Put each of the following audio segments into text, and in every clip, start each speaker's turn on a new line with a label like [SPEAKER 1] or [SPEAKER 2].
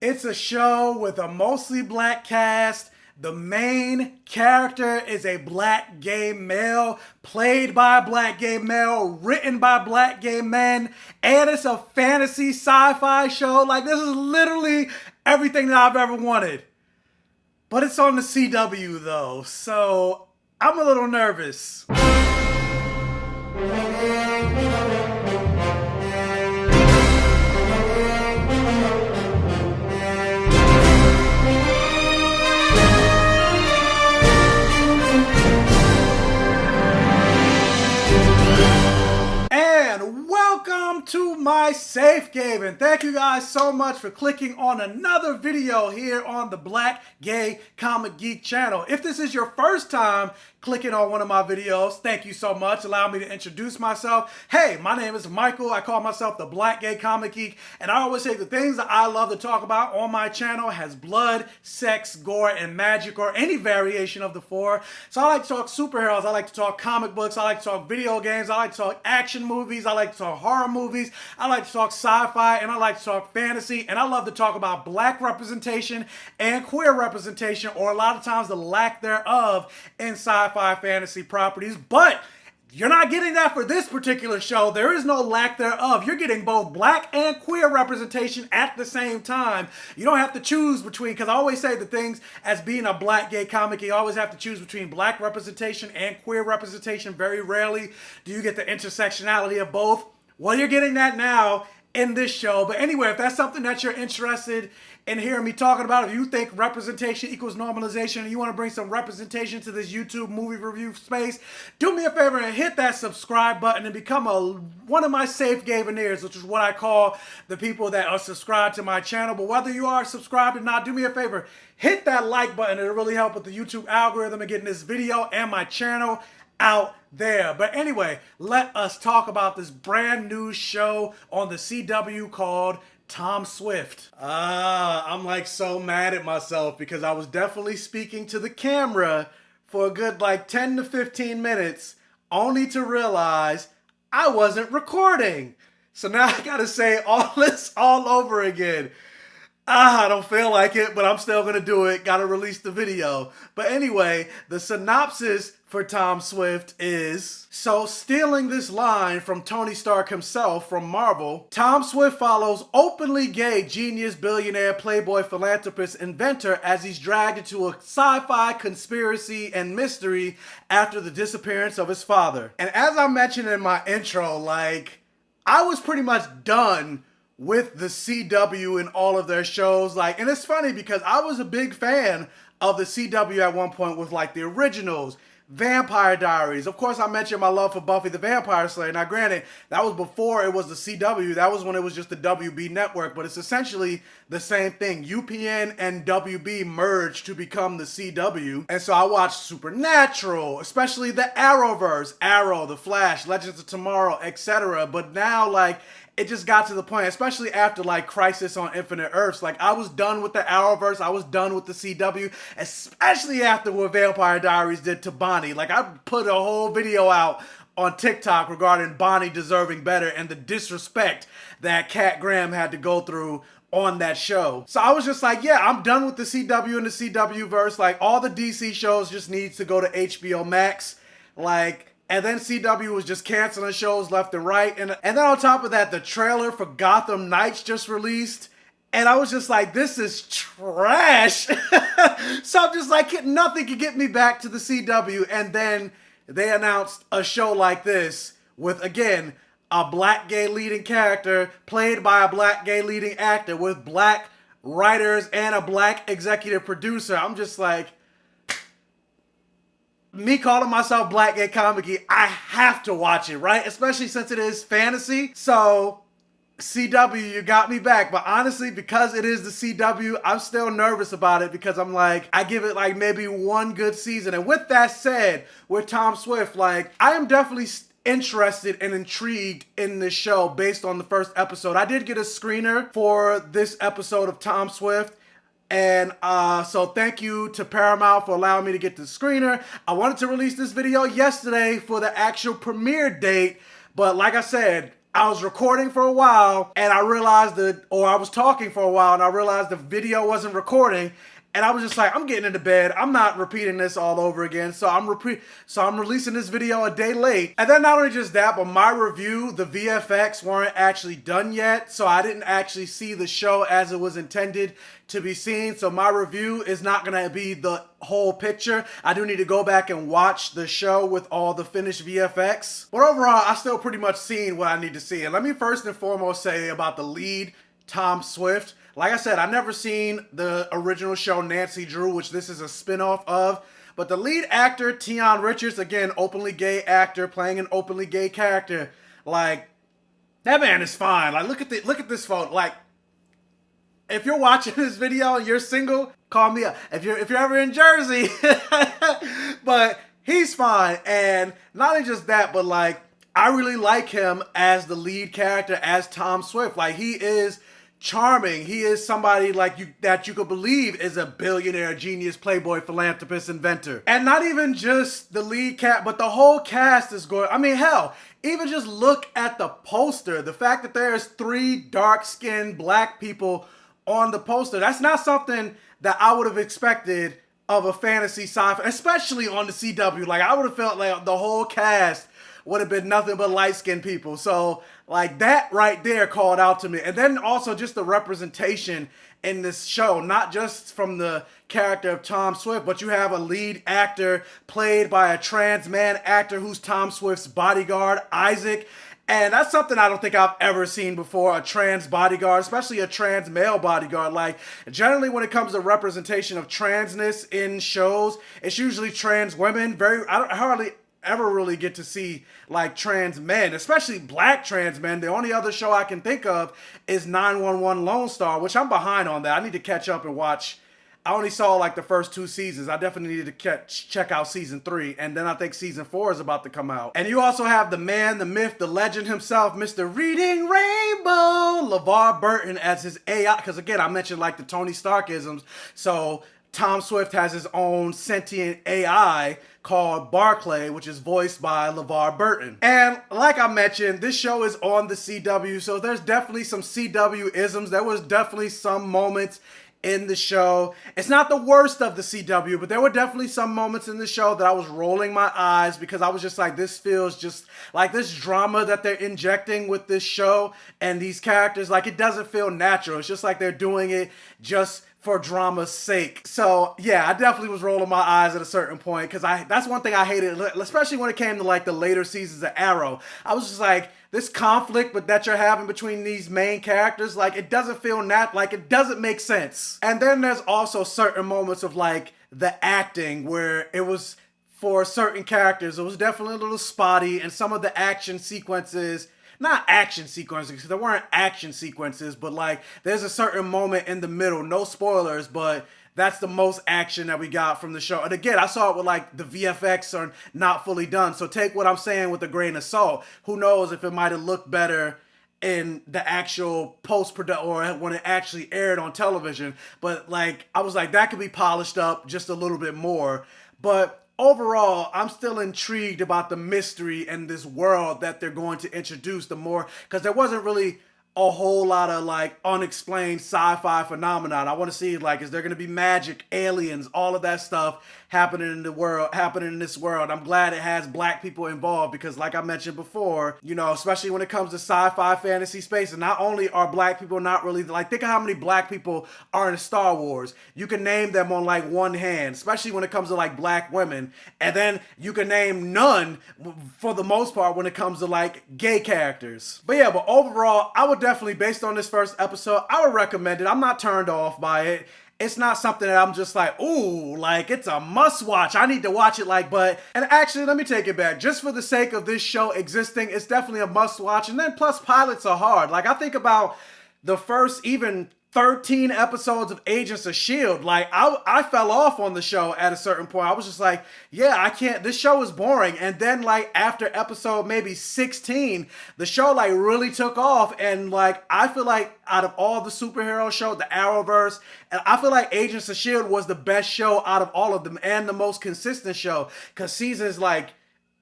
[SPEAKER 1] It's a show with a mostly black cast. The main character is a black gay male, played by a black gay male, written by black gay men, and it's a fantasy sci-fi show. Like, this is literally everything that I've ever wanted. But it's on the CW though, so I'm a little nervous. Welcome to my safe haven. Thank you guys so much for clicking on another video here on the Black Gay Comic Geek channel. If this is your first time clicking on one of my videos, thank you so much. Allow me to introduce myself. Hey, my name is Michael. I call myself the Black Gay Comic Geek, and I always say the things that I love to talk about on my channel has blood, sex, gore, and magic, or any variation of the four. So I like to talk superheroes. I like to talk comic books. I like to talk video games. I like to talk action movies. I like to talk horror movies. I like to talk sci-fi, and I like to talk fantasy, and I love to talk about black representation and queer representation, or a lot of times the lack thereof in sci-fi fantasy properties. But you're not getting that for this particular show. There is no lack thereof. You're getting both black and queer representation at the same time. You don't have to choose between, because I always say the things as being a black gay comic, you always have to choose between black representation and queer representation. Very rarely do you get the intersectionality of both. Well, you're getting that now in this show. But anyway, if that's something that you're interested in hearing me talking about, if you think representation equals normalization and you want to bring some representation to this YouTube movie review space, do me a favor and hit that subscribe button and become one of my safe Gaveneers, which is what I call the people that are subscribed to my channel. But whether you are subscribed or not, do me a favor, hit that like button. It'll really help with the YouTube algorithm and getting this video and my channel out there. But anyway, let us talk about this brand new show on the CW called Tom Swift. I'm like so mad at myself because I was definitely speaking to the camera for a good like 10 to 15 minutes only to realize I wasn't recording. So now I gotta say all this all over again. I don't feel like it, but I'm still gonna do it. Gotta release the video. But anyway, the synopsis for Tom Swift is, so stealing this line from Tony Stark himself from Marvel, Tom Swift follows openly gay genius, billionaire, playboy, philanthropist, inventor as he's dragged into a sci-fi conspiracy and mystery after the disappearance of his father. And as I mentioned in my intro, like, I was pretty much done with the CW and all of their shows. Like, and it's funny because I was a big fan of the CW at one point with like the originals, Vampire Diaries. Of course, I mentioned my love for Buffy the Vampire Slayer. Now, granted, that was before it was the CW. That was when it was just the WB network, but it's essentially the same thing. UPN and WB merged to become the CW. And so I watched Supernatural, especially the Arrowverse, Arrow, The Flash, Legends of Tomorrow, etc. But now, like, it just got to the point, especially after like Crisis on Infinite Earths, like I was done with the Arrowverse, I was done with the CW, especially after what Vampire Diaries did to Bonnie. Like, I put a whole video out on TikTok regarding Bonnie deserving better and the disrespect that Kat Graham had to go through on that show. So I was just like, yeah, I'm done with the CW and the CW verse. Like, all the DC shows just needs to go to HBO Max. Like, and then CW was just canceling shows left and right. And then on top of that, the trailer for Gotham Knights just released. And I was just like, this is trash. So I'm just like, nothing could get me back to the CW. And then they announced a show like this with, again, a black gay leading character played by a black gay leading actor with black writers and a black executive producer. I'm just like, me calling myself Black Gay Comic Geek, I have to watch it, right? Especially since it is fantasy. So, CW, you got me back. But honestly, because it is the CW, I'm still nervous about it because I'm like, I give it like maybe one good season. And with that said, with Tom Swift, like, I am definitely interested and intrigued in this show based on the first episode. I did get a screener for this episode of Tom Swift. And so thank you to Paramount for allowing me to get the screener. I wanted to release this video yesterday for the actual premiere date, but like I said, I was recording for a while and I realized that, or I was talking for a while and I realized the video wasn't recording. And I was just like, I'm getting into bed. I'm not repeating this all over again. So I'm releasing this video a day late. And then not only just that, but my review, the VFX weren't actually done yet. So I didn't actually see the show as it was intended to be seen. So my review is not going to be the whole picture. I do need to go back and watch the show with all the finished VFX. But overall, I still pretty much seen what I need to see. And let me first and foremost say about the lead, Tom Swift. Like I said, I never seen the original show Nancy Drew, which this is a spinoff of. But the lead actor, Tion Richards, again, openly gay actor, playing an openly gay character. Like, that man is fine. Like, look at this photo. Like, if you're watching this video and you're single, call me up. If you're ever in Jersey. But he's fine. And not only just that, but like, I really like him as the lead character, as Tom Swift. Like, he is charming. He is somebody like that you could believe is a billionaire, genius, playboy, philanthropist, inventor. And not even just the lead cat, but the whole cast is good. I mean, hell, even just look at the poster. The fact that there's 3 dark-skinned black people on the poster, that's not something that I would have expected of a fantasy sci-fi, especially on the CW. Like, I would have felt like the whole cast would have been nothing but light-skinned people. So, like, that right there called out to me. And then also just the representation in this show, not just from the character of Tom Swift, but you have a lead actor played by a trans man actor who's Tom Swift's bodyguard, Isaac. And that's something I don't think I've ever seen before, a trans bodyguard, especially a trans male bodyguard. Like, generally when it comes to representation of transness in shows, it's usually trans women. I hardly ever really get to see like trans men, especially black trans men. The only other show I can think of is 911 Lone Star, which I'm behind on that. I need to catch up and watch. I only saw like the first 2 seasons. I definitely need to check out season 3. And then I think season 4 is about to come out. And you also have the man, the myth, the legend himself, Mr. Reading Rainbow, Levar Burton as his AI. Because again, I mentioned like the Tony Starkisms. So Tom Swift has his own sentient AI called Barclay, which is voiced by Levar Burton. And like I mentioned, this show is on the CW, so there's definitely some CW-isms. There was definitely some moments in the show. It's not the worst of the CW, but there were definitely some moments in the show that I was rolling my eyes because I was just like, this feels just like this drama that they're injecting with this show and these characters, like it doesn't feel natural. It's just like they're doing it just for drama's sake. So yeah, I definitely was rolling my eyes at a certain point because that's one thing I hated, especially when it came to like the later seasons of Arrow. I was just like, this conflict that you're having between these main characters, like it doesn't feel like it doesn't make sense. And then there's also certain moments of like the acting where it was for certain characters, it was definitely a little spotty, and some of the action sequences, not action sequences, because there weren't action sequences, but like there's a certain moment in the middle, no spoilers, but that's the most action that we got from the show. And again, I saw it with like the VFX are not fully done. So take what I'm saying with a grain of salt. Who knows if it might have looked better in the actual post-production or when it actually aired on television. But like, I was like, that could be polished up just a little bit more. But overall, I'm still intrigued about the mystery and this world that they're going to introduce the more, because there wasn't really a whole lot of like unexplained sci-fi phenomenon. I want to see like, is there going to be magic, aliens, all of that stuff happening in this world. I'm glad it has black people involved because like I mentioned before, you know, especially when it comes to sci-fi fantasy space, and not only are black people not really, like think of how many black people are in Star Wars. You can name them on like one hand, especially when it comes to like black women. And then you can name none for the most part when it comes to like gay characters. But yeah, but overall, I would definitely, based on this first episode, I would recommend it. I'm not turned off by it. It's not something that I'm just like, ooh, like it's a must watch. I need to watch it and actually, let me take it back. Just for the sake of this show existing, it's definitely a must watch. And then plus pilots are hard. Like I think about the first even 13 episodes of Agents of S.H.I.E.L.D. Like, I fell off on the show at a certain point. I was just like, yeah, I can't, this show is boring. And then, like, after episode maybe 16, the show, like, really took off. And, like, I feel like out of all the superhero shows, the Arrowverse, and I feel like Agents of S.H.I.E.L.D. was the best show out of all of them and the most consistent show. Because seasons, like,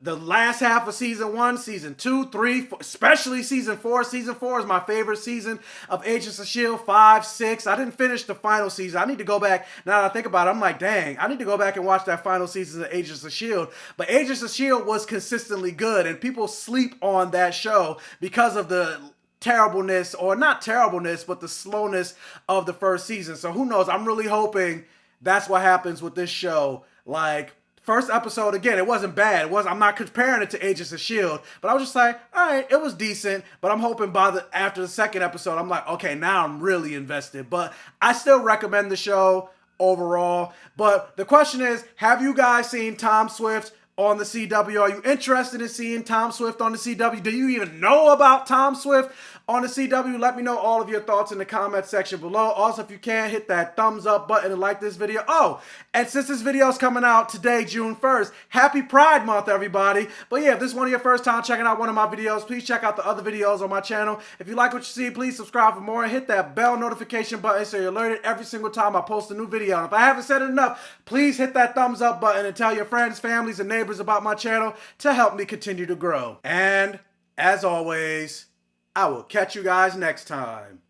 [SPEAKER 1] the last half of season 1, season 2, 3, 4, especially season 4. Season 4 is my favorite season of Agents of S.H.I.E.L.D. 5, 6. I didn't finish the final season. I need to go back. Now that I think about it, I'm like, dang, I need to go back and watch that final season of Agents of S.H.I.E.L.D. But Agents of S.H.I.E.L.D. was consistently good, and people sleep on that show because of the terribleness, or not terribleness, but the slowness of the first season. So who knows? I'm really hoping that's what happens with this show. Like, first episode, again, it wasn't bad. I'm not comparing it to Agents of S.H.I.E.L.D., but I was just like, all right, it was decent. But I'm hoping after the second episode, I'm like, okay, now I'm really invested. But I still recommend the show overall. But the question is, have you guys seen Tom Swift on the CW? Are you interested in seeing Tom Swift on the CW? Do you even know about Tom Swift on the CW? Let me know all of your thoughts in the comment section below. Also, if you can, hit that thumbs up button and like this video. Oh, and since this video is coming out today, June 1st, happy Pride Month, everybody. But yeah, if this is one of your first time checking out one of my videos, please check out the other videos on my channel. If you like what you see, please subscribe for more and hit that bell notification button so you're alerted every single time I post a new video. And if I haven't said it enough, please hit that thumbs up button and tell your friends, families, and neighbors about my channel to help me continue to grow. And as always, I will catch you guys next time.